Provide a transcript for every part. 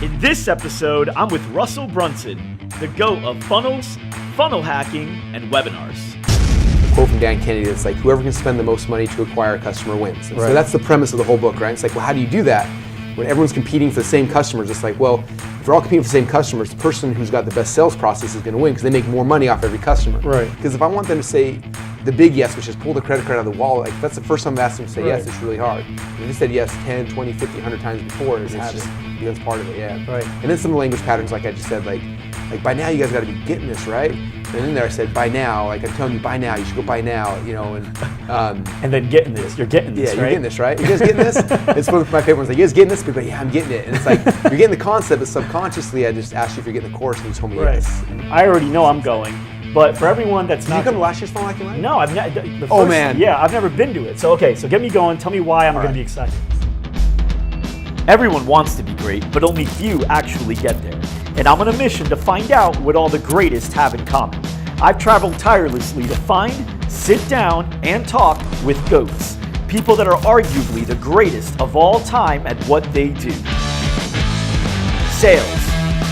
In this episode, I'm with Russell Brunson, the GOAT of funnels, funnel hacking, and webinars. A quote from Dan Kennedy that's like, whoever can spend the most money to acquire a customer wins. So that's the premise of the whole book, right? It's like, well, how do you do that? When everyone's competing for the same customers, it's like, well, if we're all competing for the same customers, the person who's got the best sales process is going to win because they make more money off every customer. Right. Because if I want them to say the big yes, which is pull the credit card out of the wallet, like that's the first time I've asked them to say yes, it's really hard. And they said yes 10, 20, 50, 100 times before, and it's just, that's part of it, yeah. Right. And then some of the language patterns, like I just said, like by now you guys got to be getting this, right? And in there I said, by now, like I'm telling you, by now, you should go by now, you know, and then getting this, you're getting this, right? Yeah, you're getting this, right? You guys getting this? It's one of my favorite ones, like, you guys getting this? People go, yeah, I'm getting it. And it's like, you're getting the concept, but subconsciously I just asked you if you're getting the course and you told me yes. I already know I'm going, but for everyone that's not— Did you come to last year's Funnel Hacking Live? No, I've never. Oh man. Yeah, I've never been to it. So okay, so get me going, tell me why I'm gonna be excited. Everyone wants to be great, but only few actually get there. And I'm on a mission to find out what all the greatest have in common. I've traveled tirelessly to find, sit down, and talk with GOATs, people that are arguably the greatest of all time at what they do. Sales,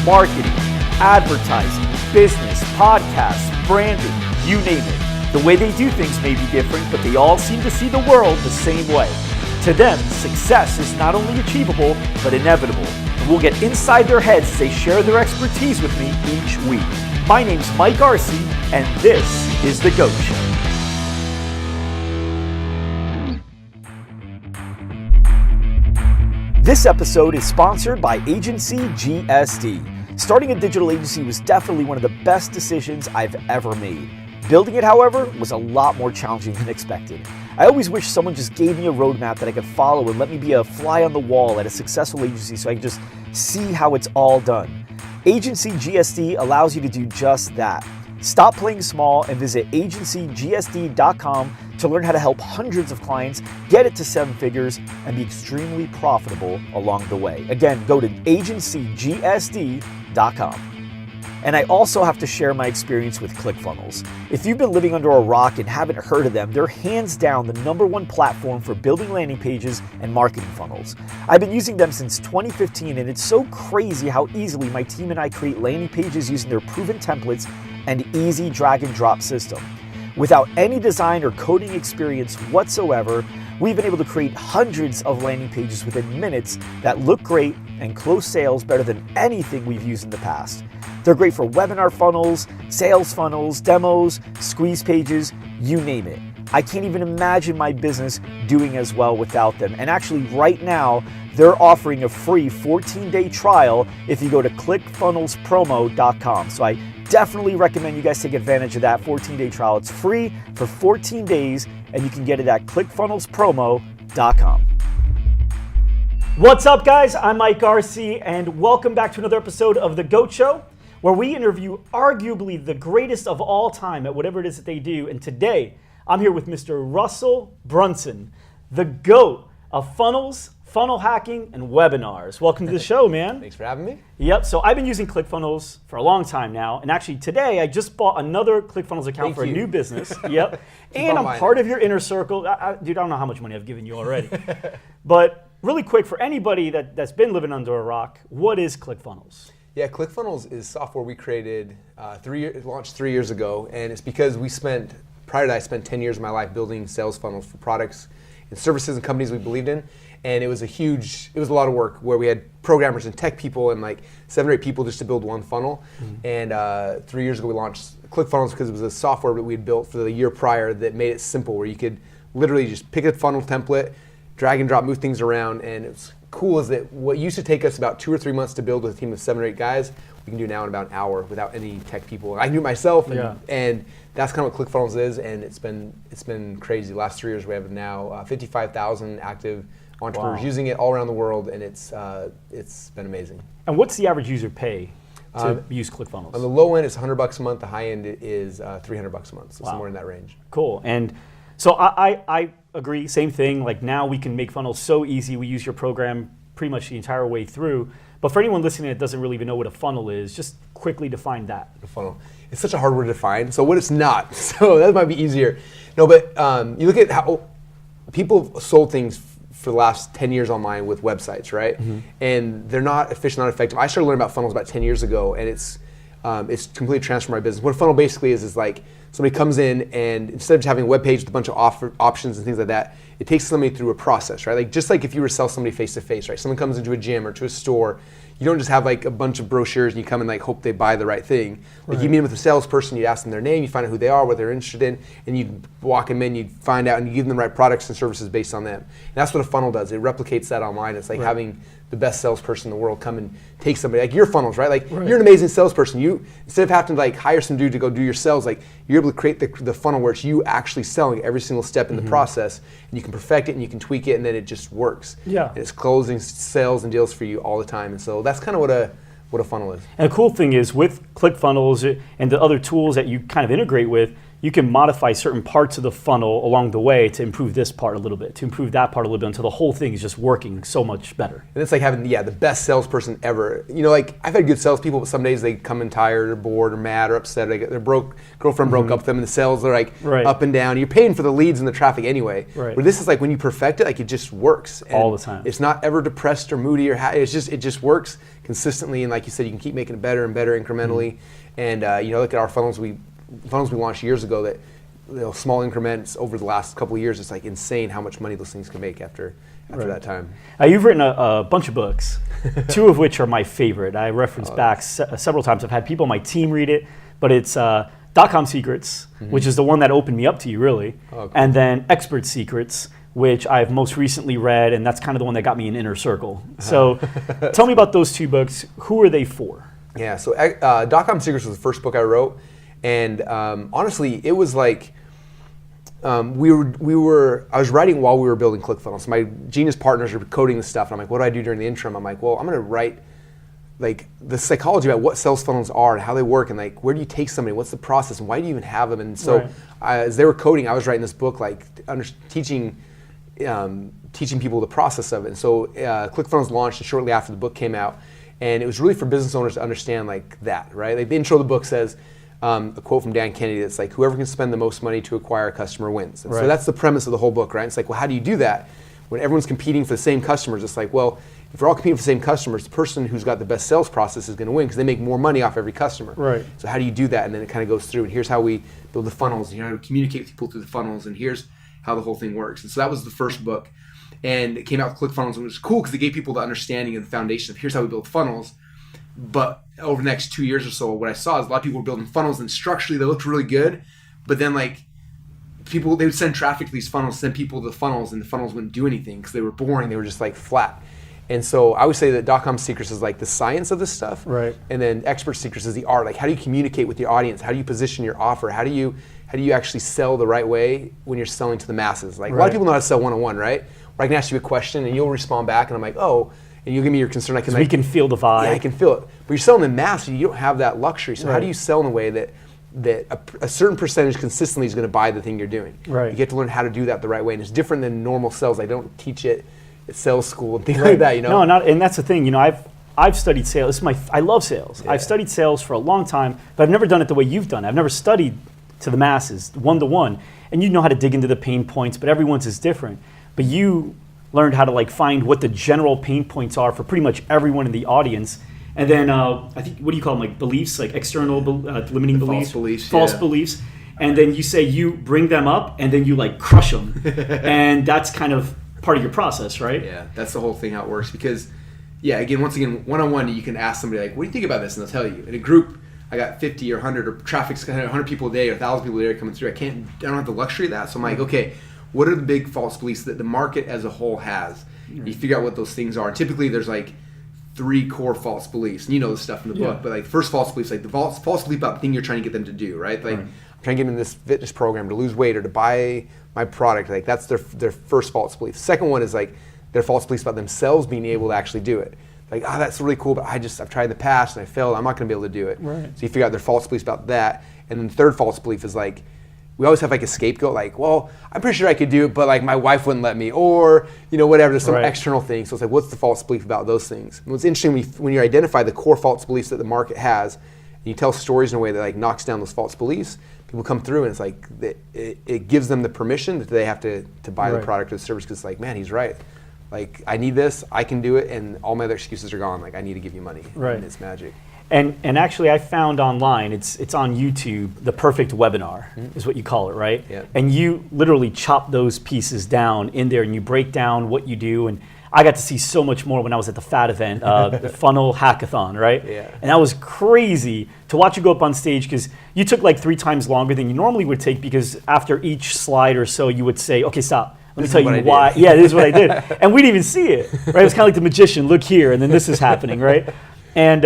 marketing, advertising, business, podcasts, branding, you name it. The way they do things may be different, but they all seem to see the world the same way. To them, success is not only achievable, but inevitable. And we'll get inside their heads as they share their expertise with me each week. My name's Mike Arce, and this is The GOAT Show. This episode is sponsored by Agency G.O.A.T. Starting a digital agency was definitely one of the best decisions I've ever made. Building it, however, was a lot more challenging than expected. I always wish someone just gave me a roadmap that I could follow and let me be a fly on the wall at a successful agency so I can just see how it's all done. Agency G.O.A.T allows you to do just that. Stop playing small and visit agencygsd.com to learn how to help hundreds of clients get it to 7 figures and be extremely profitable along the way. Again, go to agencygsd.com. And I also have to share my experience with ClickFunnels. If you've been living under a rock and haven't heard of them, they're hands down the #1 platform for building landing pages and marketing funnels. I've been using them since 2015, and it's so crazy how easily my team and I create landing pages using their proven templates and easy drag and drop system. Without any design or coding experience whatsoever, we've been able to create hundreds of landing pages within minutes that look great and close sales better than anything we've used in the past. They're great for webinar funnels, sales funnels, demos, squeeze pages, you name it. I can't even imagine my business doing as well without them. And actually right now, they're offering a free 14-day trial if you go to clickfunnelspromo.com. So I definitely recommend you guys take advantage of that 14-day trial. It's free for 14 days and you can get it at clickfunnelspromo.com. What's up, guys? I'm Mike Arce and welcome back to another episode of The GOAT Show, where we interview arguably the greatest of all time at whatever it is that they do. And today, I'm here with Mr. Russell Brunson, the GOAT of funnels, funnel hacking, and webinars. Welcome to the show, man. Thanks for having me. Yep, so I've been using ClickFunnels for a long time now. And actually today, I just bought another ClickFunnels account for a new business. Yep. And I'm part of your inner circle. Dude, I don't know how much money I've given you already. But really quick, for anybody that's been living under a rock, what is ClickFunnels? Yeah, ClickFunnels is software we created, launched 3 years ago, and it's because prior to that, I spent 10 years of my life building sales funnels for products and services and companies we believed in, and it was a lot of work where we had programmers and tech people and like 7 or 8 people just to build one funnel. And 3 years ago we launched ClickFunnels because it was a software that we had built for the year prior that made it simple, where you could literally just pick a funnel template, drag and drop, move things around, and it's cool is that what used to take us about 2 or 3 months to build with a team of 7 or 8 guys, we can do now in about an hour without any tech people. I knew it myself, and that's kind of what ClickFunnels is, and it's been crazy. The last 3 years we have now 55,000 active entrepreneurs using it all around the world, and it's been amazing. And what's the average user pay to use ClickFunnels? On the low end, it's $100 a month. The high end is $300 a month, so somewhere in that range. Cool. And so I agree, same thing. Like now we can make funnels so easy. We use your program pretty much the entire way through. But for anyone listening that doesn't really even know what a funnel is, just quickly define that. A funnel. It's such a hard word to define. So what it's not. So that might be easier. No, but you look at how people sold things for the last 10 years online with websites, right? And they're not efficient, not effective. I started learning about funnels about 10 years ago, and it's completely transformed my business. What a funnel basically is like somebody comes in, and instead of just having a web page with a bunch of options and things like that, it takes somebody through a process, right? Like just like if you were to sell somebody face to face, right? Someone comes into a gym or to a store, you don't just have like a bunch of brochures and you come and like hope they buy the right thing. Like you meet with a salesperson, you ask them their name, you find out who they are, what they're interested in, and you walk them in, you find out, and you give them the right products and services based on them. And that's what a funnel does. It replicates that online. It's like having the best salesperson in the world come and take somebody, like your funnels, right? Like you're an amazing salesperson. You, instead of having to like hire some dude to go do your sales, like you're able to create the funnel where it's you actually selling every single step in the process, and you can perfect it and you can tweak it, and then it just works. Yeah. And it's closing sales and deals for you all the time. And so that's kind of what a funnel is. And the cool thing is with ClickFunnels and the other tools that you kind of integrate with, you can modify certain parts of the funnel along the way to improve this part a little bit, to improve that part a little bit, until the whole thing is just working so much better. And it's like having the best salesperson ever. You know, like I've had good salespeople, but some days they come in tired or bored or mad or upset. Their girlfriend broke up with them, and the sales are like up and down. You're paying for the leads and the traffic anyway. Right. But this is like when you perfect it, like it just works. And all the time. It's not ever depressed or moody or it just works consistently. And like you said, you can keep making it better and better incrementally. And you know, look at our funnels we launched years ago that, you know, small increments over the last couple of years. It's like insane how much money those things can make after that time. You've written a bunch of books, two of which are my favorite. I reference back several times. I've had people on my team read it, but it's .com Secrets, which is the one that opened me up to you, really, and then Expert Secrets, which I've most recently read, and that's kind of the one that got me in Inner Circle. So tell me about those two books. Who are they for? Yeah, so .com Secrets was the first book I wrote, and honestly, it was like I was writing while we were building ClickFunnels. So my genius partners are coding the stuff, and I'm like, what do I do during the interim? I'm like, well, I'm gonna write like the psychology about what sales funnels are and how they work, and like where do you take somebody, what's the process, and why do you even have them? And so as they were coding, I was writing this book, like teaching people the process of it. And so ClickFunnels launched shortly after the book came out, and it was really for business owners to understand like that, right? Like the intro of the book says, a quote from Dan Kennedy that's like, whoever can spend the most money to acquire a customer wins. And so that's the premise of the whole book, right? It's like, well, how do you do that when everyone's competing for the same customers? It's like, well, if we're all competing for the same customers, the person who's got the best sales process is going to win because they make more money off every customer. Right. So how do you do that? And then it kind of goes through, and here's how we build the funnels, you know, communicate with people through the funnels, and here's how the whole thing works. And so that was the first book. And it came out with ClickFunnels, and it was cool because it gave people the understanding and the foundation of here's how we build funnels. But over the next 2 years or so, what I saw is a lot of people were building funnels, and structurally they looked really good, but then like they would send traffic to these funnels, send people to the funnels, and the funnels wouldn't do anything because they were boring. They were just like flat. And so I would say that .com Secrets is like the science of this stuff, and then Expert Secrets is the art. Like, how do you communicate with your audience? How do you position your offer? How do you actually sell the right way when you're selling to the masses? Like a lot of people know how to sell one-on-one, right? Where I can ask you a question and you'll respond back, and I'm like, oh. And you give me your concern. I can. We can feel the vibe. Yeah, I can feel it. But you're selling in mass, you don't have that luxury. So how do you sell in a way that a certain percentage consistently is going to buy the thing you're doing? Right. You get to learn how to do that the right way, and it's different than normal sales. I don't teach it at sales school and things like that. You know. No, not. And that's the thing. You know, I've studied sales. I love sales. Yeah. I've studied sales for a long time, but I've never done it the way you've done it. I've never studied to the masses, one-to-one. And you know how to dig into the pain points, but everyone's is different. But you learned how to like find what the general pain points are for pretty much everyone in the audience, and then I think, what do you call them, like beliefs, like external limiting beliefs, false beliefs, and then you say you bring them up and then you like crush them, and that's kind of part of your process, right? Yeah, that's the whole thing how it works. Because once again, one-on-one, you can ask somebody like, what do you think about this, and they'll tell you. In a group, I got 50 or 100 or traffic's 100 people a day or 1,000 people a day coming through. I don't have the luxury of that, so I'm like, okay, what are the big false beliefs that the market as a whole has? You figure out what those things are. And typically there's like 3 core false beliefs. And you know this stuff in the book, but like the first false belief is like the false belief about the thing you're trying to get them to do, right? Like I'm trying to get them in this fitness program to lose weight or to buy my product. Like that's their first false belief. The second one is like their false beliefs about themselves being able to actually do it. Like, that's really cool, but I've tried in the past and I failed. I'm not going to be able to do it. Right. So you figure out their false beliefs about that. And then the third false belief is like, we always have like a scapegoat, like, well, I'm pretty sure I could do it, but like my wife wouldn't let me, or whatever. There's some external thing. So it's like, what's the false belief about those things? And what's interesting when you identify the core false beliefs that the market has, and you tell stories in a way that like knocks down those false beliefs, people come through and it's like it gives them the permission that they have to buy the product or the service because it's like, man, he's right. Like, I need this, I can do it, and all my other excuses are gone. Like, I need to give you money. Right. And it's magic. And actually, I found online, it's on YouTube, the perfect webinar is what you call it, right? Yeah. And you literally chop those pieces down in there, and you break down what you do. And I got to see so much more when I was at the FAT event, the Funnel Hackathon, right? Yeah. And that was crazy to watch you go up on stage, because you took like 3 times longer than you normally would take, because after each slide or so, you would say, okay, stop. Let me tell you why. Yeah, this is what I did. And we didn't even see it, right? It was kind of like the magician, look here, and then this is happening, right? And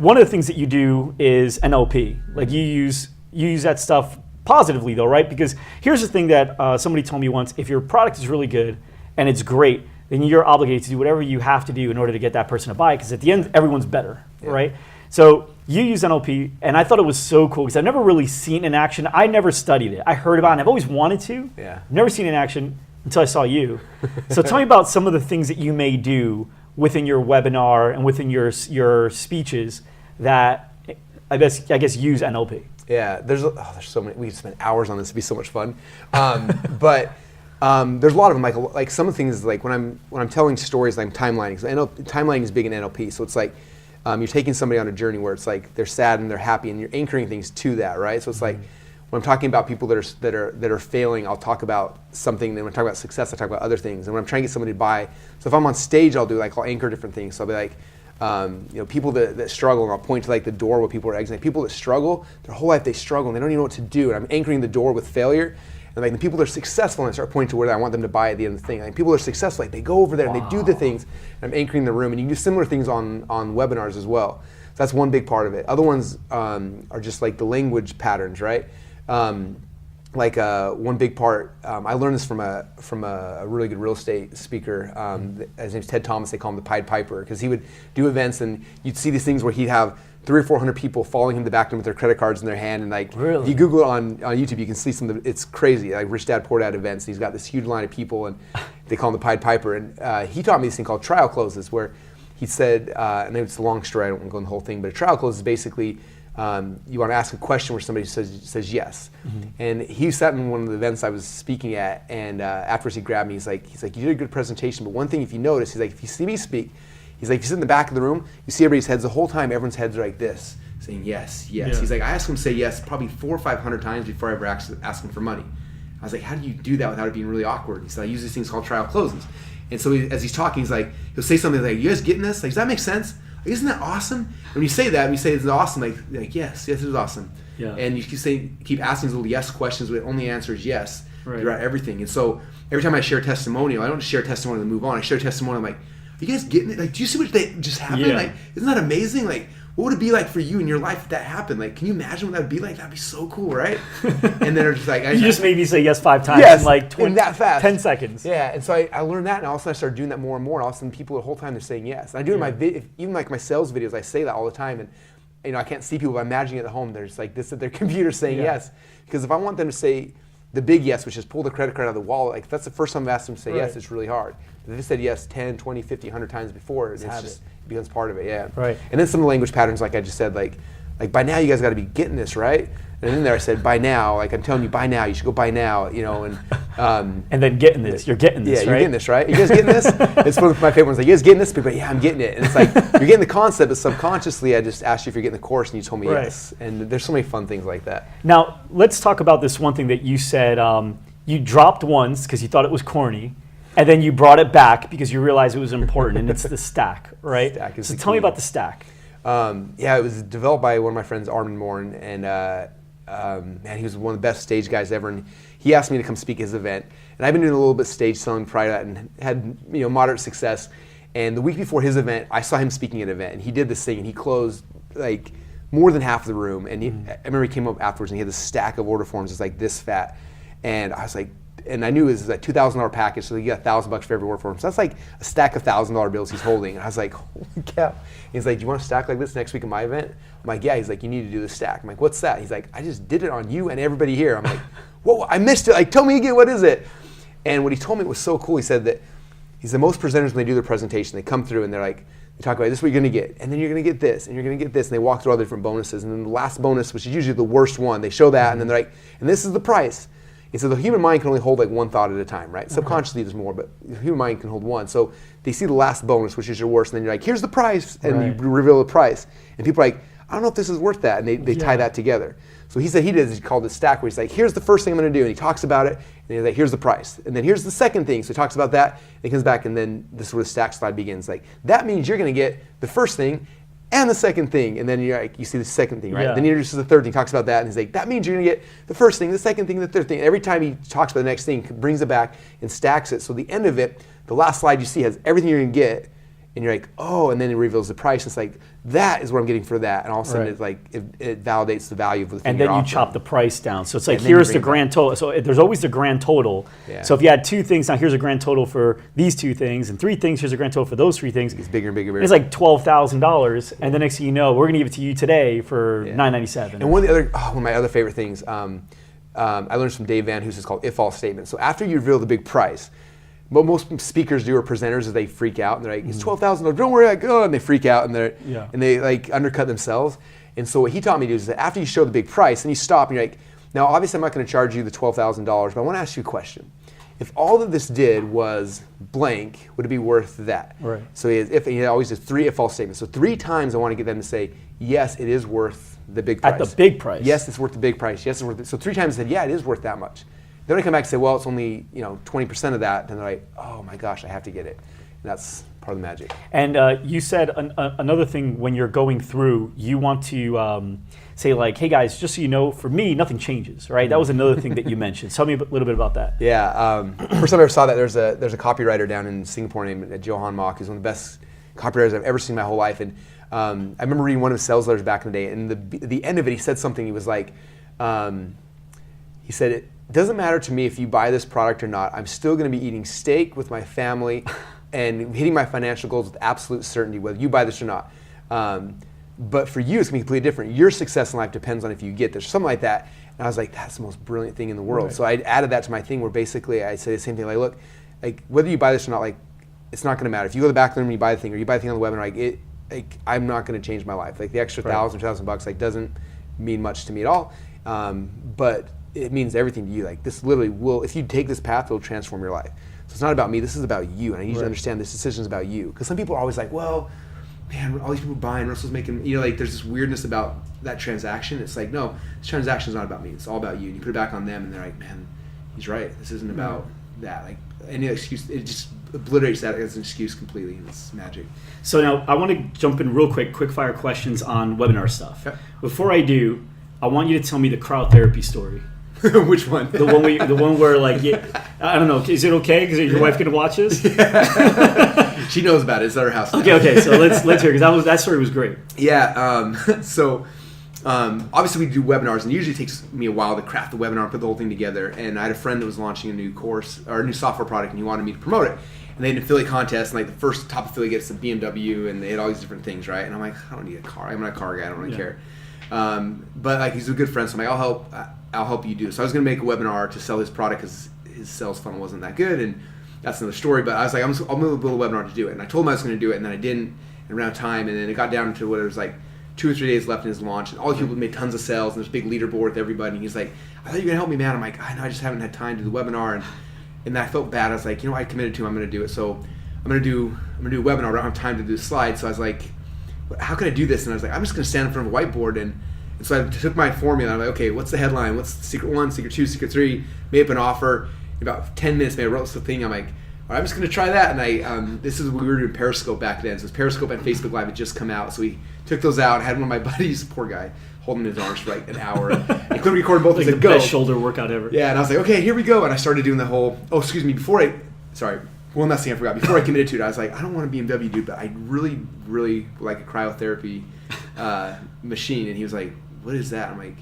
one of the things that you do is NLP. Like you use that stuff positively though, right? Because here's the thing that somebody told me once: if your product is really good and it's great, then you're obligated to do whatever you have to do in order to get that person to buy it. Because at the end, everyone's better, right? So you use NLP, and I thought it was so cool because I've never really seen it in action. I never studied it. I heard about it, and I've always wanted to. Yeah. Never seen it in action until I saw you. So tell me about some of the things that you may do within your webinar and within your speeches that I guess use NLP. Yeah, there's so many. We could spend hours on this. It'd be so much fun. But there's a lot of them. Like some of the things, like when I'm telling stories, like I'm timelining. So timelining is big in NLP. So it's like you're taking somebody on a journey where it's like they're sad and they're happy, and you're anchoring things to that, right? So it's like when I'm talking about people that are failing, I'll talk about something. Then when I talk about success, I talk about other things. And when I'm trying to get somebody to buy, so if I'm on stage, I'll anchor different things. So I'll be like, people that struggle, and I'll point to like the door where people are exiting. People that struggle, their whole life they struggle, and they don't even know what to do. And I'm anchoring the door with failure. And like the people that are successful, and I start pointing to where I want them to buy at the end of the thing. Like people that are successful, like they go over there and they do the things. And I'm anchoring the room, and you can do similar things on webinars as well. So that's one big part of it. Other ones are just like the language patterns, right? One big part, I learned this from a really good real estate speaker. His name's Ted Thomas. They call him the Pied Piper, because he would do events, and you'd see these things where he'd have 300 or 400 people following him to back to him with their credit cards in their hand, and like if you Google it on YouTube, you can see some of the, it's crazy, like Rich Dad Poor Dad events. And he's got this huge line of people, and they call him the Pied Piper. And he taught me this thing called trial closes, where he said, and it's a long story, I don't want to go in the whole thing, but a trial close is basically you want to ask a question where somebody says yes. And he sat in one of the events I was speaking at, and afterwards he grabbed me. He's like, you did a good presentation, but one thing, if you notice, he's like, if you see me speak, he's like, if you sit in the back of the room, you see everybody's heads the whole time. Everyone's heads are like this, saying yes, yes. Yeah. He's like, I asked him to say yes probably 400 or 500 times before I ever asked him for money. I was like, how do you do that without it being really awkward? He said, I use these things called trial closes. And so as he's talking, he's like, he'll say something like, you guys getting this? Like, does that make sense? Like, isn't that awesome? And when you say that, when you say it's awesome, like yes, it is awesome. Yeah. And you keep asking these little yes questions, but the only answer is yes throughout everything. And so every time I share a testimonial, I don't just share a testimonial and move on. I share a testimonial, I'm like, are you guys getting it? Like, do you see what just happened? Yeah. Like, isn't that amazing? Like, what would it be like for you in your life if that happened? Like, can you imagine what that would be like? That'd be so cool, right? And then they're just like, you just made me say yes 5 times in like in that fast. 10 seconds. Yeah, and so I learned that, and all of a sudden I started doing that more and more. And all of a sudden, people the whole time they're saying yes. And I do it in even like my sales videos, I say that all the time. And I can't see people, but I'm imagining it at home. They're just like this at their computer saying yes. Because if I want them to say the big yes, which is pull the credit card out of the wallet, like if that's the first time I've asked them to say yes, it's really hard. But if they said yes 10, 20, 50, 100 times before, it becomes part of it, yeah. Right. And then some of the language patterns, like I just said, like by now you guys got to be getting this, right? And in there I said, by now, like I'm telling you, by now, you should go by now, and then getting this, you're getting this, right? Yeah, you're getting this, right? You guys getting this? It's one of my favorite ones. Like, you guys getting this? People are like, yeah, I'm getting it. And it's like, you're getting the concept, but subconsciously I just asked you if you're getting the course, and you told me yes. And there's so many fun things like that. Now, let's talk about this one thing that you said. You dropped once because you thought it was corny, and then you brought it back because you realized it was important, and it's the stack, right? Stack is so the tell me key. about the stack. Yeah, it was developed by one of my friends, Armin Morin, and man, he was one of the best stage guys ever. And he asked me to come speak at his event, and I've been doing a little bit of stage selling prior to that, and had moderate success. And the week before his event, I saw him speaking at an event, and he did this thing, and he closed like more than half of the room. And I remember he came up afterwards, and he had this stack of order forms, it's like this fat, and I was like. And I knew it was a $2,000 package, so you got $1,000 for every order form. So that's like a stack of $1,000 bills he's holding. And I was like, holy cow. He's like, do you want a stack like this next week at my event? I'm like, yeah. He's like, you need to do the stack. I'm like, what's that? He's like, I just did it on you and everybody here. I'm like, whoa, I missed it. Like, tell me again, what is it? And what he told me was so cool. He said that he's the most presenters when they do their presentation. They come through and they're like, they talk about this is what you're going to get, and then you're going to get this, and you're going to get this, and they walk through all the different bonuses. And then the last bonus, which is usually the worst one, they show that, and then they're like, and this is the price. And so the human mind can only hold like one thought at a time, right? Subconsciously there's more, but the human mind can hold one. So they see the last bonus, which is your worst, and then you're like, here's the price, and you reveal the price. And people are like, I don't know if this is worth that, and they tie that together. So he said he called it stack, where he's like, here's the first thing I'm going to do, and he talks about it, and he's like, here's the price, and then here's the second thing. So he talks about that, and he comes back, and then this is where the stack slide begins. Like that means you're going to get the first thing and the second thing, and then you're like, you see the second thing, right? Yeah. Then he introduces the third thing, talks about that, and he's like, that means you're going to get the first thing, the second thing, the third thing. Every time he talks about the next thing, brings it back and stacks it. So the end of it, the last slide you see has everything you're going to get. And you're like, oh, and then it reveals the price. It's like, that is what I'm getting for that. And all of a sudden, it's like, it validates the value of the thing. And then you're you offering. chop the price down. So it's like, And then you here's bring the it grand total. So there's always the grand total. Yeah. So if you had two things, now here's a grand total for these two things, and three things, here's a grand total for those three things. It's bigger and bigger and bigger. It's like $12,000, and the next thing you know, we're going to give it to you today for $9.97. And one of my other favorite things, I learned from Dave Van Hoos, is called if-all statement. So after you reveal the big price, what most speakers do or presenters is they freak out and they're like, it's $12,000. Don't worry, and they freak out and they like undercut themselves. And so what he taught me to do is that after you show the big price and you stop and you're like, now obviously I'm not going to charge you the $12,000, but I want to ask you a question. If all that this did was blank, would it be worth that? Right. So he always does 3 if-all statements. So 3 times I want to get them to say, yes, it is worth the big price. At the big price. Yes, it's worth the big price. Yes, it's worth it. So 3 times I said, yeah, it is worth that much. Then I come back and say, well, it's only 20% of that. Then they're like, oh my gosh, I have to get it. And that's part of the magic. And you said another thing when you're going through, you want to say like, hey guys, just so you know, for me, nothing changes, right? That was another thing that you mentioned. Tell me a little bit about that. Yeah, first time I ever saw that, there's a copywriter down in Singapore named Johan Mock, who's one of the best copywriters I've ever seen in my whole life. And I remember reading one of his sales letters back in the day, and the end of it, he said something. He was like, he said, it doesn't matter to me if you buy this product or not. I'm still going to be eating steak with my family and hitting my financial goals with absolute certainty, whether you buy this or not. But for you, it's going to be completely different. Your success in life depends on if you get this, something like that. And I was like, that's the most brilliant thing in the world. Right. So I added that to my thing where basically I say the same thing. Like, look, like whether you buy this or not, like it's not going to matter. If you go to the back room and you buy the thing, or you buy the thing on the webinar, like I'm not going to change my life. Like the extra $1,000, $2,000 like doesn't mean much to me at all. But it means everything to you. Like this literally will, if you take this path, it'll transform your life. So it's not about me, this is about you. And I need you to understand this decision is about you. Because some people are always like, well, man, all these people buying, Russell's making, like there's this weirdness about that transaction. It's like, no, this transaction is not about me. It's all about you. And you put it back on them and they're like, man, he's right. This isn't about that. Like any excuse, it just obliterates that as an excuse completely. And it's magic. So now I want to jump in real quick fire questions on webinar stuff. Okay. Before I do, I want you to tell me the cryotherapy story. Which one? The one where like, I don't know. Is it okay? Because your wife gonna watch this? Yeah. She knows about it. It's at her house. Okay. So let's hear because that story was great. Yeah. So obviously we do webinars, and it usually takes me a while to craft the webinar and put the whole thing together. And I had a friend that was launching a new course or a new software product, and he wanted me to promote it. And they had an affiliate contest, and like the first top affiliate gets a BMW, and they had all these different things, right? And I'm like, I don't need a car. I'm not a car guy. I don't really care. But like he's a good friend, so I'm like, I'll help you do it. So I was going to make a webinar to sell his product because his sales funnel wasn't that good, and that's another story. But I was like, I'll build a webinar to do it, and I told him I was going to do it, and then I didn't. And around time, and then it got down to what it was like 2 or 3 days left in his launch, and all the people made tons of sales, and there's a big leaderboard with everybody. And he's like, I thought you were going to help me, man. I'm like, I know, I just haven't had time to do the webinar, and I felt bad. I was like, I committed to him. I'm going to do it. So I'm going to do a webinar. I don't have time to do the slides. So I was like, how can I do this? And I was like, I'm just going to stand in front of a whiteboard and so I took my formula and I'm like, okay, what's the headline? What's secret 1, secret 2, secret 3? Made up an offer. In about 10 minutes, I wrote the thing. I'm like, all right, I'm just going to try that. And this is what we were doing Periscope back then. So it was Periscope and Facebook Live had just come out. So we took those out. I had one of my buddies, poor guy, holding his arms for like an hour. He couldn't record both. Like the best shoulder workout ever. Yeah, and I was like, okay, here we go. And I started doing the whole, one last thing I forgot. Before I committed to it, I was like, I don't want a BMW, dude, but I really, really like a cryotherapy machine. And he was like, what is that? I'm like,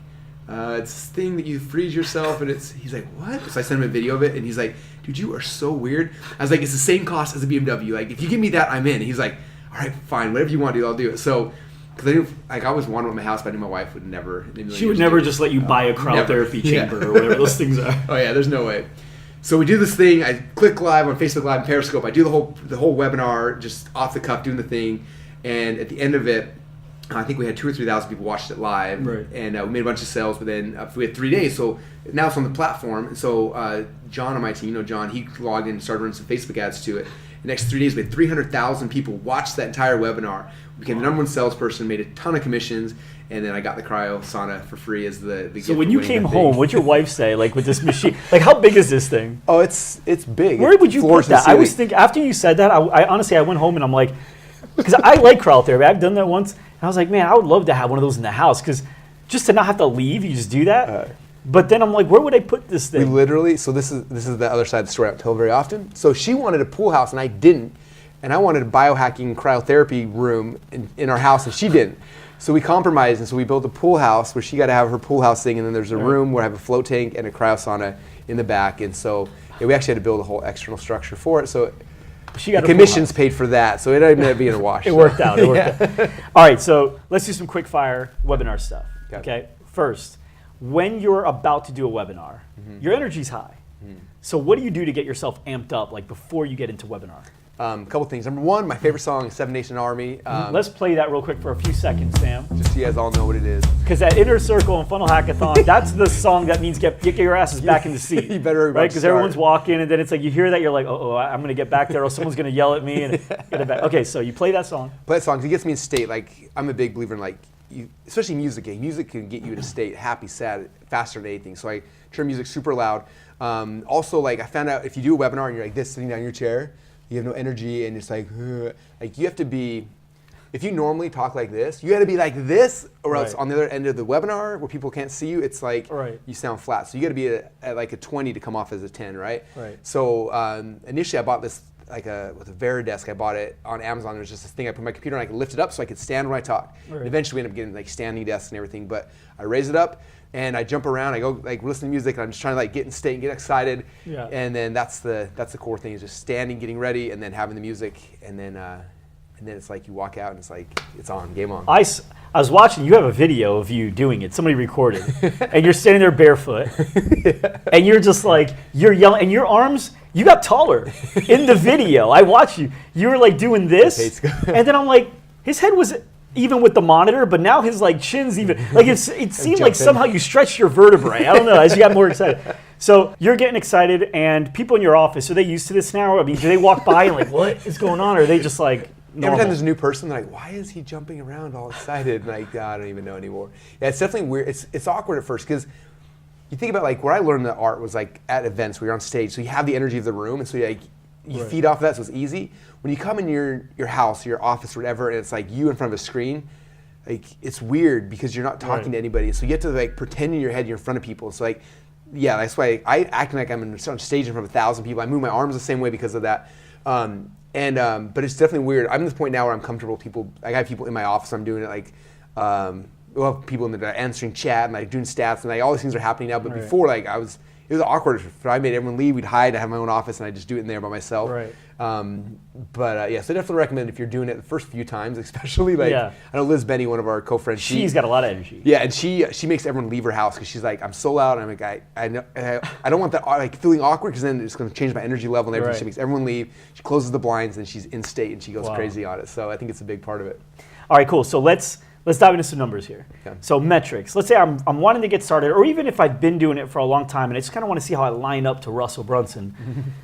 it's this thing that you freeze yourself, and he's like, what? So I sent him a video of it, and he's like, dude, you are so weird. I was like, it's the same cost as a BMW. Like, if you give me that, I'm in. And he's like, all right, fine, whatever you want to do, I'll do it. So, because I knew, like, I always wanted one at my house, but I knew my wife would never. She would never just let you buy a cryotherapy chamber or whatever those things are. Oh yeah, there's no way. So we do this thing. I click live on Facebook Live and Periscope. I do the whole webinar just off the cuff, doing the thing, and at the end of it, I think we had 2,000 or 3,000 people watched it live, Right. and we made a bunch of sales. But then we had 3 days, so now it's on the platform. And so John on my team, John, he logged in and started running some Facebook ads to it. The next 3 days, we had 300,000 people watch that entire webinar. We became the #1 salesperson, made a ton of commissions, and then I got the cryo sauna for free as the gift. So when you came home, what'd your wife say? Like with this machine, like how big is this thing? Oh, it's big. Where would you put that? I was thinking after you said that. I honestly I went home and I'm like, because I like cryotherapy. I've done that once, and I was like, man, I would love to have one of those in the house because just to not have to leave, you just do that. But then I'm like, where would I put this thing? We literally, so this is the other side of the story I don't tell very often. So she wanted a pool house and I didn't. And I wanted a biohacking cryotherapy room in our house and she didn't. So we compromised and so we built a pool house where she got to have her pool house thing and then there's a room where I have a float tank and a cryo sauna in the back. And so we actually had to build a whole external structure for it. So she got the commissions paid for that. So it ended up being a wash. It worked out. It worked out. All right, so let's do some quick fire webinar stuff. Okay. First, when you're about to do a webinar, your energy's high. So what do you do to get yourself amped up, like before you get into webinar? Couple things. Number one, my favorite song is Seven Nation Army. Let's play that real quick for a few seconds, Sam. Just so you guys all know what it is. Because that Inner Circle and Funnel Hackathon, that's the song that means get your asses back in the seat. You better right? Because everyone's walking, and then it's like you hear that, you're like, oh, I'm going to get back there, or someone's going to yell at me and get it back. Okay, so you play that song. Play that song because it gets me in state. Like I'm a big believer in especially music. Music can get you in a state, happy, sad, faster than anything. So I turn music super loud. Also, like I found out if you do a webinar and you're like this sitting down in your chair, you have no energy and it's like you have to be, if you normally talk like this, you got to be like this or else on the other end of the webinar where people can't see you, it's like you sound flat. So you got to be at like a 20 to come off as a 10, right? So initially I bought this with a Veridesk. I bought it on Amazon. There's just this thing I put my computer on, I could lift it up so I could stand when I talk. And eventually we ended up getting like standing desks and everything, but I raise it up and I jump around, I go like listen to music, and I'm just trying to like get in state and get excited. And then that's the core thing is just standing, getting ready, and then having the music, and then it's like you walk out and it's like it's on, game on. I was watching, you have a video of you doing it, somebody recorded, and you're standing there barefoot, and you're just like, you're yelling, and your arms, you got taller in the video. I watched you. You were like doing this, and then I'm like, his head was even with the monitor, but now his like chin's even, like it seemed like somehow you stretched your vertebrae. I don't know, as you got more excited. So you're getting excited, and people in your office, are they used to this now? I mean, do they walk by and like, what is going on? Or are they just like, normal? Every time there's a new person, they're like, why is he jumping around all excited? And like, I don't even know anymore. Yeah, it's definitely weird. It's awkward at first because you think about like where I learned the art was like at events where you're on stage, so you have the energy of the room, and so you feed off of that, so it's easy. When you come in your house, your office, or whatever, and it's like you in front of a screen, like it's weird because you're not talking to anybody. So you have to like pretend in your head you're in front of people. So like, yeah, that's why I act like I'm on stage in front of 1,000 people. I move my arms the same way because of that. But it's definitely weird. I'm at this point now where I'm comfortable with people. I have people in my office. I'm doing it like, we'll have people in there answering chat and like doing stats and like all these things are happening now. But before, like it was awkward. If I made everyone leave, we'd hide. I have my own office and I just do it in there by myself. Yeah, so I definitely recommend if you're doing it the first few times, especially like I know Liz Benny, one of our co-friends. She's got a lot of energy. Yeah, and she makes everyone leave her house because she's like, I'm so loud. And I'm like, I don't want that like feeling awkward because then it's going to change my energy level and everything. She makes everyone leave. She closes the blinds and she's in state and she goes crazy on it. So I think it's a big part of it. All right, cool. So let's dive into some numbers here. Okay. So metrics. Let's say I'm wanting to get started, or even if I've been doing it for a long time and I just kind of want to see how I line up to Russell Brunson.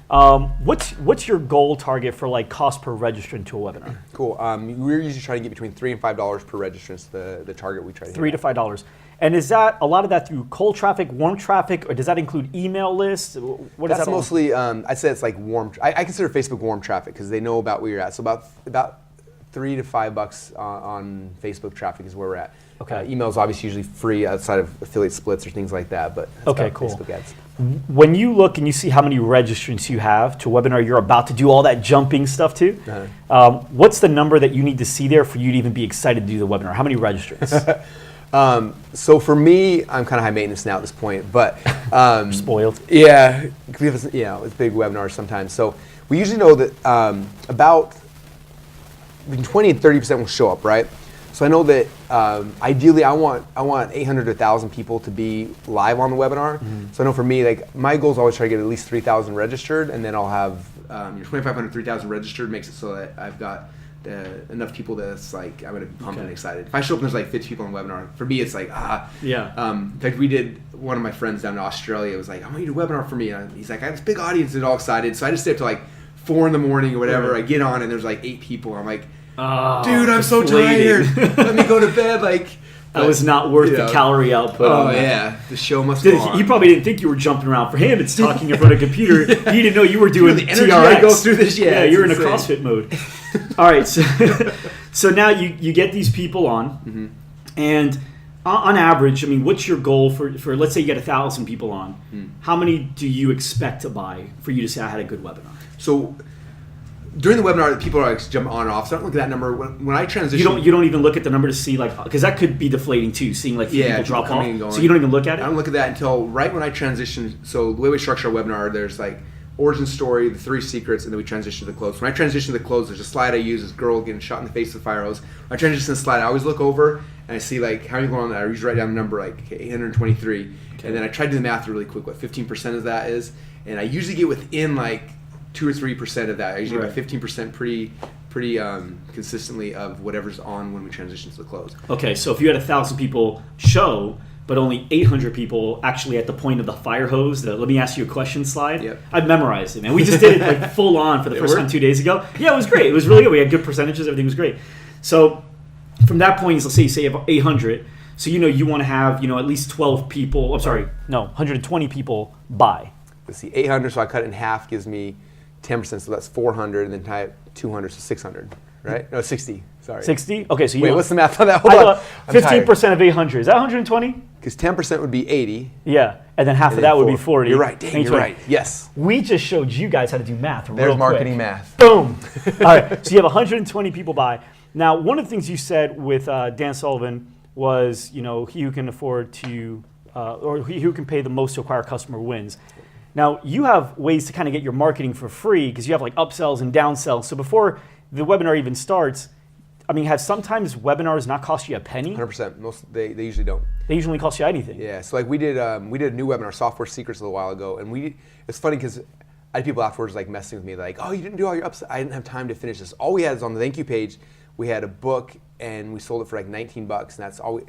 What's your goal target for like cost per registrant to a webinar? Cool. We're usually trying to get between $3 and $5 per registrant. The target we try to hit. $3 to $5. And is that a lot of that through cold traffic, warm traffic, or does that include email lists? What is That's that mostly. I'd say it's like warm. I consider Facebook warm traffic because they know about where you're at. So about $3 to $5 on Facebook traffic is where we're at. Okay. Email is obviously usually free outside of affiliate splits or things like that, but that's cool. Facebook ads. When you look and you see how many registrants you have to a webinar you're about to do all that jumping stuff to, what's the number that you need to see there for you to even be excited to do the webinar? How many registrants? So for me, I'm kind of high maintenance now at this point, but spoiled. Yeah, because it's big webinars sometimes. So we usually know that about between 20 and 30% will show up, right? So I know that ideally I want 800 to 1,000 people to be live on the webinar. Mm-hmm. So I know for me, like my goal is always try to get at least 3,000 registered, and then I'll have 2,500, 3,000 registered makes it so that I've got enough people that it's like I'm gonna be pumped and excited. If I show up and there's like 50 people on the webinar, for me it's like In fact, we did, one of my friends down in Australia was like, I want you to do a webinar for me. And he's like, I have this big audience and all excited. So I just stay up to like 4 a.m. or whatever. I get on and there's like 8 people. I'm like, dude, I'm so tired. Let me go to bed. Like. That was not worth the calorie output. Oh, yeah. The show must go on. He probably didn't think you were jumping around. For him, it's talking in front of a computer. He didn't know you were doing the energy TRX. I go through this. Yeah, you're in a CrossFit mode. All right. So now you get these people on. And on average, I mean, what's your goal for let's say you get 1,000 people on. How many do you expect to buy for you to say I had a good webinar? So during the webinar, people are like jumping on and off. So I don't look at that number. When I transition, you don't even look at the number to see like, because that could be deflating too, seeing like people drop off. So you don't even look at it. I don't look at that until right when I transition. So the way we structure our webinar, there's like origin story, the 3 secrets, and then we transition to the close. When I transition to the close, there's a slide I use. This girl getting shot in the face with a fire hose. When I transition to the slide, I always look over and I see like how many people on that. I usually write down the number like 823, and then I try to do the math really quick. What 15% of that is, and I usually get within like 2 or 3% of that. I usually get about 15% pretty consistently of whatever's on when we transition to the close. Okay, so if you had 1,000 people show, but only 800 people actually at the point of the fire hose, the let me ask you a question slide, I've memorized it, man. We just did it like full on for the first time 2 days ago. Yeah, it was great. It was really good. We had good percentages. Everything was great. So from that point, let's say you have 800. So you want to have at least 12 people. I'm sorry, no, 120 people buy. Let's see, 800. So I cut it in half, gives me 10%, so that's 400, and then type 200, so 600, right? No, 60. Sorry. 60? Okay, so wait, what's the math on that? Hold on. 15% of 800. Is that 120? Because 10% would be 80. Yeah, and then half of that would be 40. You're right. Dang, you're right. Yes. We just showed you guys how to do math. There's marketing math. Boom. All right. So you have 120 people buy. Now, one of the things you said with Dan Sullivan was, he who can afford to, or he who can pay the most to acquire a customer wins. Now, you have ways to kind of get your marketing for free because you have like upsells and downsells. So before the webinar even starts, I mean, have sometimes webinars not cost you a penny? 100%. Most they usually don't. They usually cost you anything. Yeah. So like we did a new webinar, Software Secrets, a little while ago, and it's funny because I had people afterwards like messing with me like, oh, you didn't do all your upsells. I didn't have time to finish this. All we had is on the thank you page, we had a book and we sold it for like $19, and that's all.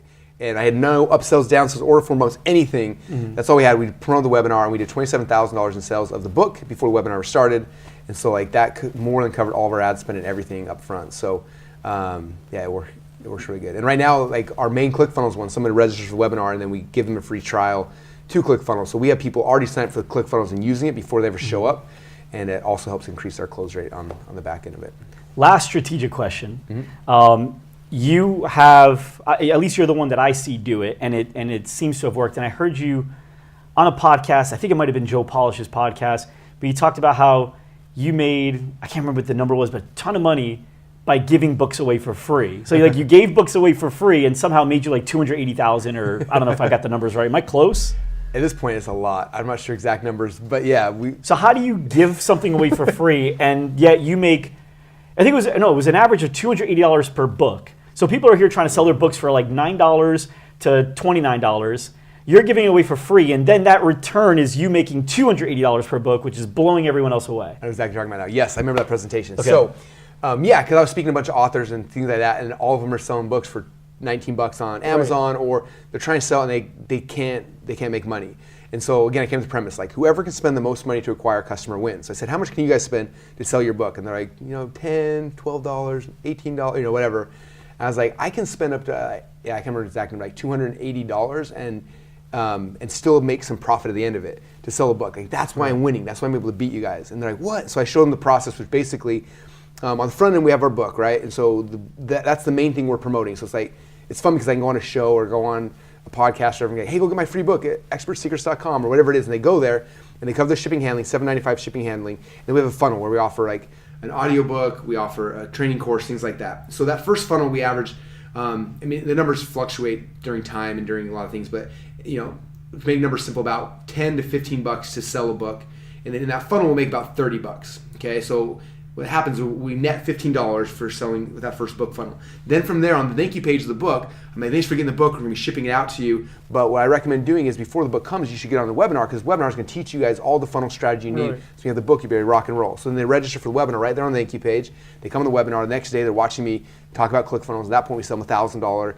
And I had no upsells, downsells, order form bumps, anything. That's all we had. We promoted the webinar, and we did $27,000 in sales of the book before the webinar started. And so like that more than covered all of our ad spend and everything up front. So it works really good. And right now, like our main ClickFunnels one, somebody registers for the webinar, and then we give them a free trial to ClickFunnels. So we have people already signed up for the ClickFunnels and using it before they ever show up. And it also helps increase our close rate on the back end of it. Last strategic question. You have, at least you're the one that I see do it, and it seems to have worked. And I heard you on a podcast, I think it might have been Joe Polish's podcast, but you talked about how you made, I can't remember what the number was, but a ton of money by giving books away for free. So you gave books away for free and somehow made you like $280,000, or I don't know if I got the numbers right. Am I close? At this point, it's a lot. I'm not sure exact numbers, but yeah. So how do you give something away for free and yet you make, I think it was an average of $280 per book. So people are here trying to sell their books for like $9 to $29. You're giving it away for free, and then that return is you making $280 per book, which is blowing everyone else away. I know exactly what you're talking about now. Yes, I remember that presentation. Okay. So, because I was speaking to a bunch of authors and things like that, and all of them are selling books for $19 on Amazon, or they're trying to sell and they can't make money. And so again, I came to the premise like whoever can spend the most money to acquire a customer wins. So I said, how much can you guys spend to sell your book? And they're like, $10, $12, $18, whatever. I was like, I can spend up to, I can't remember exactly, like $280 and still make some profit at the end of it to sell a book. Like that's why I'm winning. That's why I'm able to beat you guys. And they're like, what? So I showed them the process, which basically, on the front end we have our book, right? And so that's the main thing we're promoting. So it's like, it's fun because I can go on a show or go on a podcast or everything. Hey, go get my free book at expertsecrets.com or whatever it is. And they go there and they cover the shipping handling, $7.95 shipping handling. And then we have a funnel where we offer like an audiobook, we offer a training course, things like that. So that first funnel we average, the numbers fluctuate during time and during a lot of things, but to make numbers simple, about $10 to $15 to sell a book. And then in that funnel we'll make about $30. Okay, so what happens is we net $15 for selling with that first book funnel. Then from there, on the thank you page of the book, I'm like, thanks for getting the book. We're going to be shipping it out to you. But what I recommend doing is before the book comes, you should get on the webinar, because the webinar is going to teach you guys all the funnel strategy you need. Right. So you have the book, you'll be able to rock and roll. So then they register for the webinar right there on the thank you page. They come on the webinar. The next day, they're watching me talk about ClickFunnels. At that point, we sell them $1,000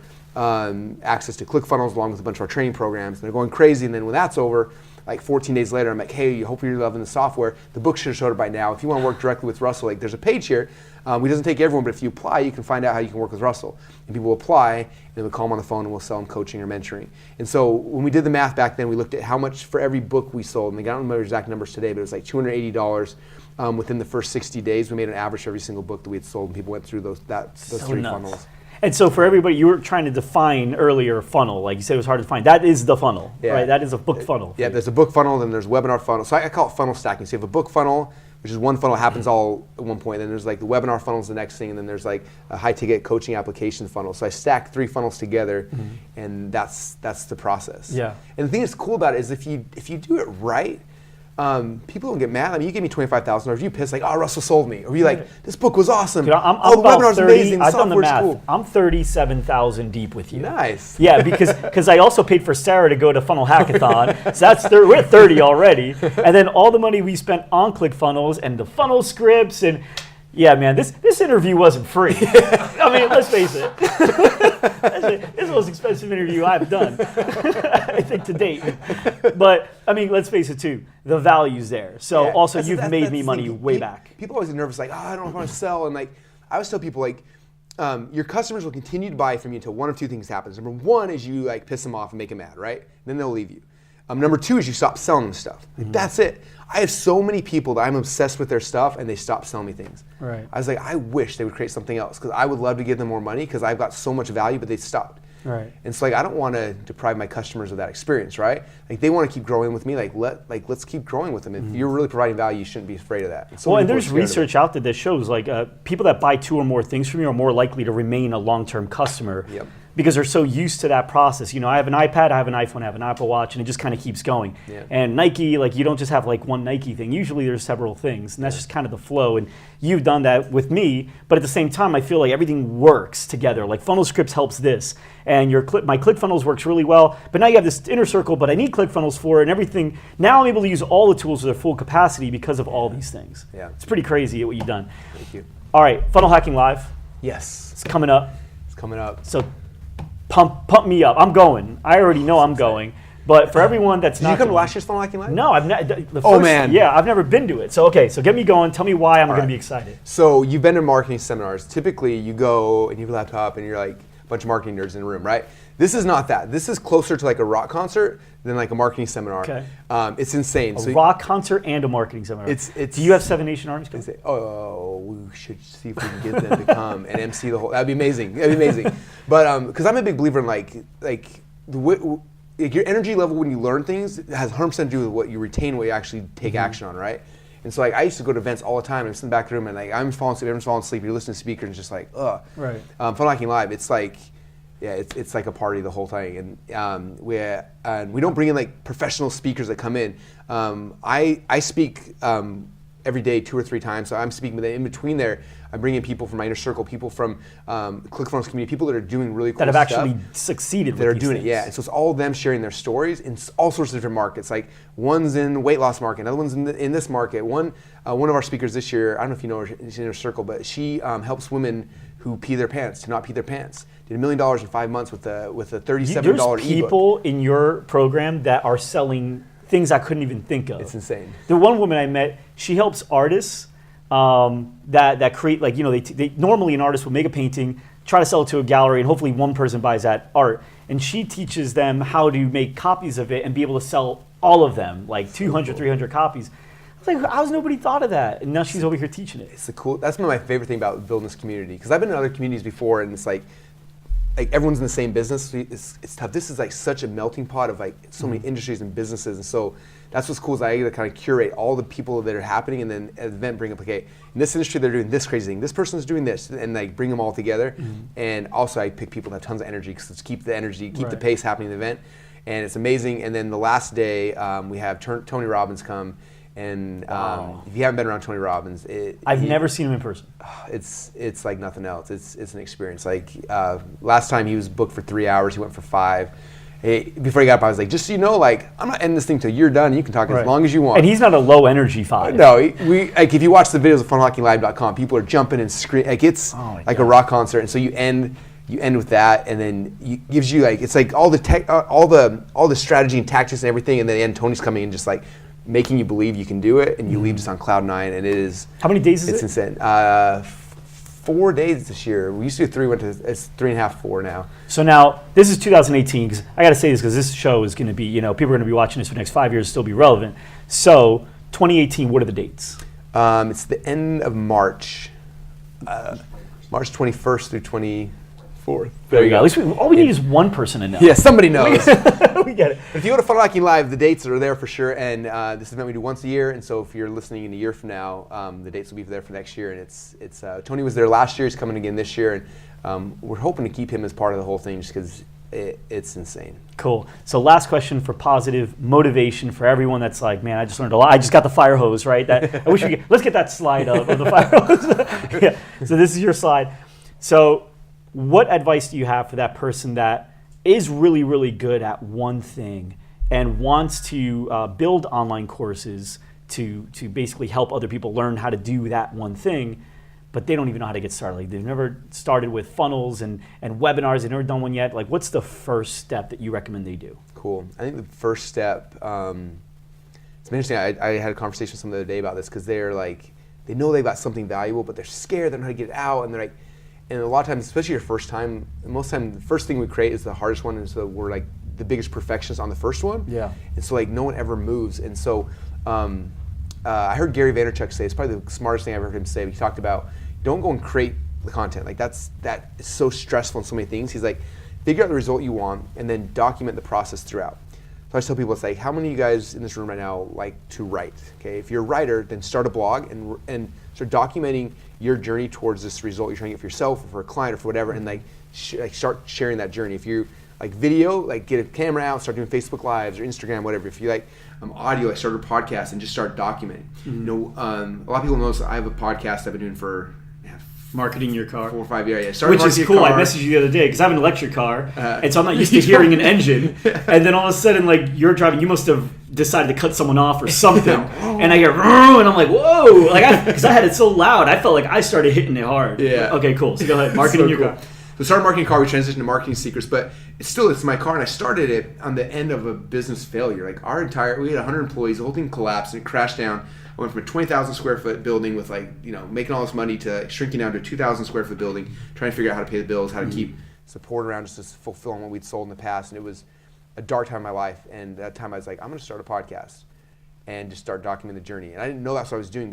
access to ClickFunnels along with a bunch of our training programs. And they're going crazy. And then when that's over, like 14 days later, I'm like, hey, I hope you're loving the software. The book should have showed up by now. If you want to work directly with Russell, like there's a page here. We doesn't take everyone, but if you apply, you can find out how you can work with Russell. And people will apply, and then we call them on the phone, and we'll sell them coaching or mentoring. And so when we did the math back then, we looked at how much for every book we sold. And I don't remember exact numbers today, but it was like $280 within the first 60 days. We made an average for every single book that we had sold, and people went through those three funnels. And so for everybody, you were trying to define earlier funnel, like you said, it was hard to define. That is the funnel, right? That is a book funnel. Yeah, there's a book funnel, then there's webinar funnel. So I call it funnel stacking. So you have a book funnel, which is one funnel, happens all at one point. Then there's like the webinar funnel is the next thing, and then there's like a high ticket coaching application funnel. So I stack 3 funnels together, and that's the process. Yeah. And the thing that's cool about it is if you do it right, people don't get mad. I mean, you give me $25,000, you piss like, oh, Russell sold me, or you like, this book was awesome. Dude, I'm the about webinar's 30. amazing. The I've done the software's math. cool. I'm 37,000 deep with you. Nice. Yeah, because I also paid for Sarah to go to Funnel Hackathon, so we're at 30 already. And then all the money we spent on ClickFunnels and the funnel scripts and. Yeah, man, this interview wasn't free. I mean, let's face it. This is the most expensive interview I've done, I think, to date. But, I mean, let's face it, too. The value's there. So, Yeah, also, you've made me money way back. People always get nervous, like, oh, I don't know if I want to sell. And, like, I always tell people, like, your customers will continue to buy from you until one of two things happens. Number one is you, like, piss them off and make them mad, right? Then they'll leave you. Number two is you stop selling them stuff. Like, that's it. I have so many people that I'm obsessed with their stuff, and they stop selling me things. Right. I was like, I wish they would create something else, because I would love to give them more money, because I've got so much value, but they stopped. Right. And so, like, I don't want to deprive my customers of that experience, right? Like, they want to keep growing with me. Let's keep growing with them. If you're really providing value, you shouldn't be afraid of that. And there's research out there that shows like people that buy 2 or more things from you are more likely to remain a long-term customer. Yep. Because they're so used to that process. You know, I have an iPad, I have an iPhone, I have an Apple Watch, and it just kind of keeps going. Yeah. And Nike, like you don't just have like one Nike thing. Usually there's several things, and that's just kind of the flow. And you've done that with me, but at the same time, I feel like everything works together. Like Funnel Scripts helps this, and my ClickFunnels works really well. But now you have this inner circle, but I need ClickFunnels for it, and everything. Now I'm able to use all the tools to their full capacity because of all these things. Yeah. It's pretty crazy what you've done. Thank you. All right, Funnel Hacking Live. Yes. It's coming up. It's coming up. So pump me up. I'm going. I already know I'm going. But for everyone that's not, Did you come to last year's Funnel Hacking Live? No, I've never. Oh, man. Yeah, I've never been to it. So okay, so get me going. Tell me why I'm going to be excited. So you've been to marketing seminars. Typically, you go and you have a laptop and you're like a bunch of marketing nerds in a room, right? This is not that. This is closer to like a rock concert than like a marketing seminar. Okay. It's insane. A rock concert and a marketing seminar. It's. Do you have 7 Nation Armies coming? Oh, we should see if we can get them to come and MC the whole. That'd be amazing. That'd be amazing. But because I'm a big believer in like your energy level when you learn things has 100% to do with what you retain, what you actually take action on, right? And so like I used to go to events all the time and sit in the back of the room and like I'm falling asleep, everyone's falling asleep. You're listening to speakers and it's just like ugh. Right. Funnel Hacking Live, it's like. Yeah, it's like a party the whole thing, and we don't bring in like professional speakers that come in. I speak every day 2 or 3 times, so I'm speaking, but then in between there, I bring in people from my inner circle, people from ClickFunnels community, people that are doing really cool stuff. That have actually succeeded. That are doing it, yeah. And so it's all of them sharing their stories in all sorts of different markets. Like one's in the weight loss market, another one's in this market. One of our speakers this year, I don't know if you know her, she's in her circle, but she helps women who pee their pants to not pee their pants. Did $1 million in 5 months with a $37 ebook. There's people in your program that are selling things I couldn't even think of. It's insane. The one woman I met, she helps artists that create, like, you know, they normally an artist will make a painting, try to sell it to a gallery, and hopefully one person buys that art. And she teaches them how to make copies of it and be able to sell all of them, like 200, 300 copies. I was like, how's nobody thought of that? And now she's over here teaching it. That's my favorite thing about building this community. Because I've been in other communities before, and it's like everyone's in the same business. So it's tough. This is like such a melting pot of like so many industries and businesses, and so that's what's cool is I get to kind of curate all the people that are happening, and then at the event bring up, okay, in this industry they're doing this crazy thing. This person's doing this, and like bring them all together. And also I pick people that have tons of energy because let's keep the energy, keep the pace happening in the event, and it's amazing. And then the last day we have Tony Robbins come. And if you haven't been around Tony Robbins, I've never seen him in person. It's like nothing else. It's an experience. Like last time he was booked for 3 hours, he went for 5. Before he got up, I was like, just so you know, like I'm not ending this thing till you're done. You can talk as long as you want. And he's not a low energy 5. No, like if you watch the videos of funnelhackinglive.com, people are jumping and screaming. Like it's like a rock concert. And so you end with that, and then it gives you like, it's like all the tech, all the strategy and tactics and everything, and then the end Tony's coming in just like making you believe you can do it, and you leave just on cloud 9, and it is. How many days is it? It's insane. 4 days this year. We used to do 3, it's 3.5, 4 now. So now, this is 2018, because I got to say this because this show is going to be, people are going to be watching this for the next 5 years, still be relevant. So 2018, what are the dates? It's the end of March. March 21st through 24th. There you go. At least all we need is one person to know. Yeah, somebody knows. We get it. If you go to Funnel Hacking Live, the dates are there for sure, and this event we do once a year, and so if you're listening in a year from now, the dates will be there for next year, and it's Tony was there last year, he's coming again this year, and we're hoping to keep him as part of the whole thing just because it's insane. Cool. So last question for positive motivation for everyone that's like, man, I just learned a lot. I just got the fire hose, right? That I wish we could, let's get that slide up of the fire hose. Yeah. So this is your slide. So what advice do you have for that person that is really, really good at one thing and wants to build online courses to basically help other people learn how to do that one thing, but they don't even know how to get started? Like they've never started with funnels and webinars, they've never done one yet. Like what's the first step that you recommend they do? Cool. I think the first step, it's interesting, I had a conversation with someone the other day about this because they're like, they know they've got something valuable, but they're scared, they don't know how to get it out, and they're like, and a lot of times, especially your first time, most of the time, the first thing we create is the hardest one, and so we're like the biggest perfectionists on the first one. Yeah. And so like no one ever moves. And so I heard Gary Vaynerchuk say, it's probably the smartest thing I've ever heard him say, but he talked about, don't go and create the content. Like that is so stressful in so many things. He's like, figure out the result you want and then document the process throughout. So I just tell people, it's like, how many of you guys in this room right now like to write? Okay, if you're a writer, then start a blog and start documenting your journey towards this result you're trying to get for yourself or for a client or for whatever, and like start sharing that journey. If you like video, like get a camera out, start doing Facebook Lives or Instagram, whatever. If you like audio, like start a podcast and just start documenting. Mm-hmm. A lot of people know I have a podcast I've been doing for marketing your car 4 or 5 years. Which is cool. I messaged you the other day because I have an electric car, and so I'm not used to hearing an engine. And then all of a sudden, like you're driving, you must have decided to cut someone off or something. And I hear, and I'm like, whoa! Like because I had it so loud, I felt like I started hitting it hard. Yeah. Okay, cool. So go ahead, marketing your car. So started marketing a car, we transitioned to marketing secrets, but it's my car, and I started it on the end of a business failure. Like we had 100 employees, the whole thing collapsed and it crashed down. I went from a 20,000 square foot building with making all this money to shrinking down to a 2,000 square foot building, trying to figure out how to pay the bills, how to keep support around just to fulfill on what we'd sold in the past. And it was a dark time in my life. And at that time I was like, I'm going to start a podcast and just start documenting the journey. And I didn't know that's what I was doing,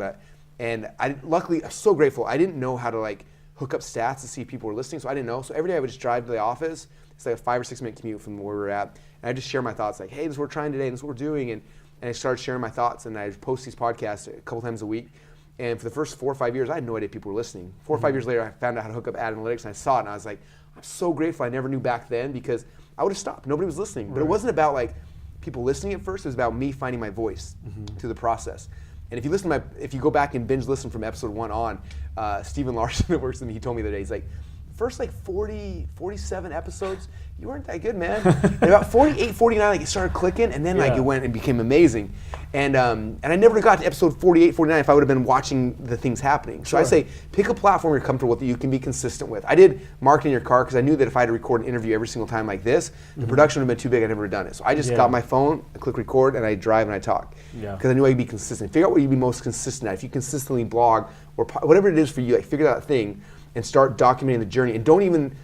luckily I'm so grateful. I didn't know how to like hook up stats to see if people were listening, so I didn't know. So every day I would just drive to the office. It's like a 5 or 6 minute commute from where we were at. And I just share my thoughts like, hey, this is what we're trying today, and this is what we're doing. And I started sharing my thoughts, and I post these podcasts a couple times a week. And for the first 4 or 5 years, I had no idea people were listening. 4 or 5 years later, I found out how to hook up ad analytics, and I saw it, and I was like, I'm so grateful I never knew back then, because I would have stopped. Nobody was listening. Right. But it wasn't about like people listening at first. It was about me finding my voice through the process. And if you go back and binge listen from episode 1 on, Stephen Larson that works with me, he told me the other day, he's like, first like 47 episodes, you weren't that good, man. And about 48, 49, like it started clicking, and then like it went and became amazing. And I never got to episode 48, 49 if I would have been watching the things happening. So I say, pick a platform you're comfortable with that you can be consistent with. I did marketing your car because I knew that if I had to record an interview every single time like this, the production would have been too big, I never would have done it. So I just got my phone, I click record, and I drive and I talk. Because I knew I'd be consistent. Figure out what you'd be most consistent at. If you consistently blog, or whatever it is for you, like figure out that thing and start documenting the journey. And don't even,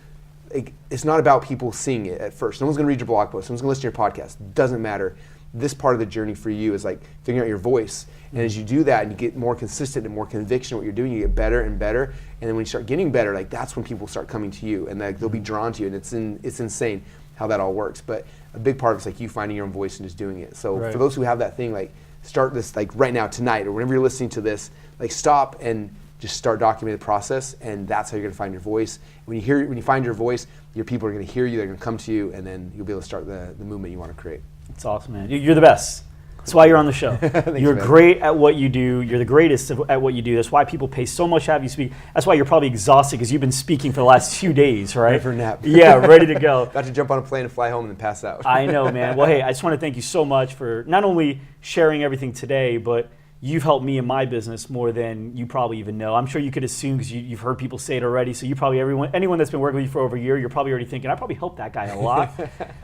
it's not about people seeing it at first. No one's gonna read your blog post, no one's gonna listen to your podcast. Doesn't matter. This part of the journey for you is like figuring out your voice. And as you do that and you get more consistent and more conviction in what you're doing, you get better and better. And then when you start getting better, like that's when people start coming to you and like they'll be drawn to you. And it's insane how that all works. But a big part of it's like you finding your own voice and just doing it. So for those who have that thing, like start this like right now, tonight, or whenever you're listening to this, like stop and just start documenting the process, and that's how you're gonna find your voice. When you find your voice, your people are gonna hear you, they're gonna come to you, and then you'll be able to start the movement you wanna create. That's awesome, man. You're the best. That's why you're on the show. You're man. great at what you do. You're the greatest at what you do. That's why people pay so much to have you speak. That's why you're probably exhausted because you've been speaking for the last few days, right? Ready for a nap. Yeah, ready to go. About to jump on a plane and fly home and then pass out. I know, man. Well, hey, I just want to thank you so much for not only sharing everything today, but you've helped me in my business more than you probably even know. I'm sure you could assume because you've heard people say it already. So you probably, anyone that's been working with you for over a year, you're probably already thinking, I probably helped that guy a lot.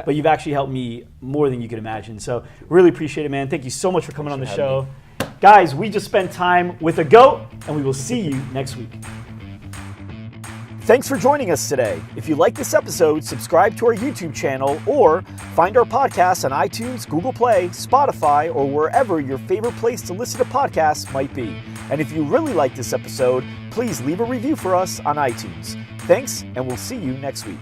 But you've actually helped me more than you could imagine. So really appreciate it, man. Thank you so much for coming on the show. Guys, we just spent time with a GOAT, and we will see you next week. Thanks for joining us today. If you like this episode, subscribe to our YouTube channel or find our podcasts on iTunes, Google Play, Spotify, or wherever your favorite place to listen to podcasts might be. And if you really like this episode, please leave a review for us on iTunes. Thanks, and we'll see you next week.